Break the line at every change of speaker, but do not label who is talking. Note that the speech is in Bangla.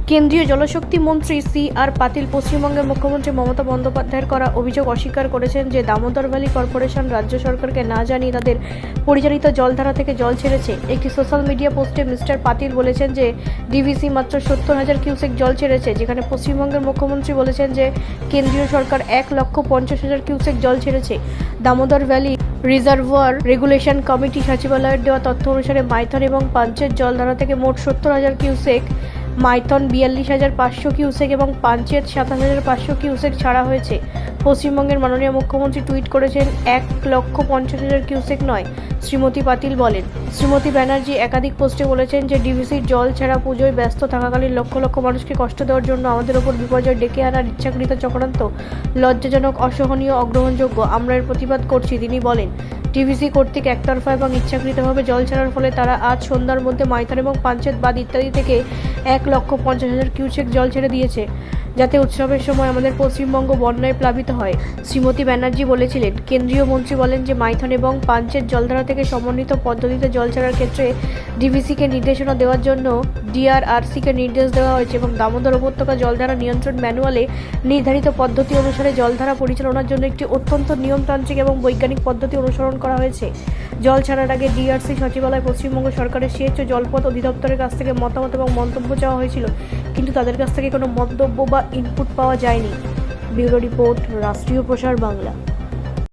কেন্দ্রীয় জলশক্তি মন্ত্রী সি.আর. পাতিল পশ্চিমবঙ্গের মুখ্যমন্ত্রী মমতা বন্দ্যোপাধ্যায়ের করা অভিযোগ অস্বীকার করেছেন যে দামোদর ভ্যালি কর্পোরেশন রাজ্য সরকারকে না জানিয়ে তাদের পরিচালিত জলধারা থেকে জল ছেড়েছে। একটি সোশ্যাল মিডিয়া পোস্টে মিস্টার পাতিল বলেছেন যে ডিভিসি মাত্র 70,000 কিউসেক জল ছেড়েছে, যেখানে পশ্চিমবঙ্গের মুখ্যমন্ত্রী বলেছেন যে কেন্দ্রীয় সরকার 1,50,000 কিউসেক জল ছেড়েছে। দামোদর ভ্যালি রিজার্ভয়ার রেগুলেশন কমিটি সচিবালয়ের দেওয়া তথ্য অনুসারে মাইথন এবং পাঞ্চের জলধারা থেকে মোট 70,000 কিউসেক, মাইথন 42,500 কিউসেক এবং পাঞ্চেত 27,500 কিউসেক ছাড়া হয়েছে। পশ্চিমবঙ্গের মাননীয় মুখ্যমন্ত্রী টুইট করেছেন 1,50,000 কিউসেক নয়। শ্রীমতী পাতিল বলেন, শ্রীমতী ব্যানার্জি একাধিক পোস্টে বলেছেন যে ডিভিসির জল ছাড়া পুজোয় ব্যস্ত থাকাকালীন লক্ষ লক্ষ মানুষকে কষ্ট দেওয়ার জন্য আমাদের ওপর বিপর্যয় ডেকে আনার ইচ্ছাকৃত চক্রান্ত লজ্জাজনক, অসহনীয়, অগ্রহণযোগ্য। আমরা এর প্রতিবাদ করছি। তিনি বলেন, ডিভিসি কর্তৃক একতরফা এবং ইচ্ছাকৃতভাবে জল ছাড়ার ফলে তারা আজ সন্ধ্যার মধ্যে মাইথন এবং পাঞ্চেত বাঁধ ইত্যাদি থেকে 1,50,000 কিউসেক জল ছেড়ে দিয়েছে, যাতে উৎসবের সময় আমাদের পশ্চিমবঙ্গ বন্যায় প্লাবিত হয়। শ্রীমতী ব্যানার্জি বলেছিলেন, কেন্দ্রীয় মন্ত্রী বলেন যে মাইথন এবং পাঞ্চের জলধারা থেকে সমন্বিত পদ্ধতিতে জল ছাড়ার ক্ষেত্রে ডিভিসিকে নির্দেশনা দেওয়ার জন্য ডিআরআরসিকে নির্দেশ দেওয়া হয়েছে এবং দামোদর উপত্যকা জলধারা নিয়ন্ত্রণ ম্যানুয়ালে নির্ধারিত পদ্ধতি অনুসারে জলধারা পরিচালনার জন্য একটি অত্যন্ত নিয়মতান্ত্রিক এবং বৈজ্ঞানিক পদ্ধতি অনুসরণ করা হয়েছে। জল ছাড়ার আগে ডিআরসি সচিবালয় পশ্চিমবঙ্গ সরকারের সেচ ও জলপথ অধিদপ্তরের কাছ থেকে মতামত এবং মন্তব্য চাওয়া হয়েছিল, কিন্তু তাদের কাছ থেকে কোনো মন্তব্য বা ইনপুট পাওয়া যায়নি। ব্যুরো রিপোর্ট, রাষ্ট্রীয় প্রসার বাংলা।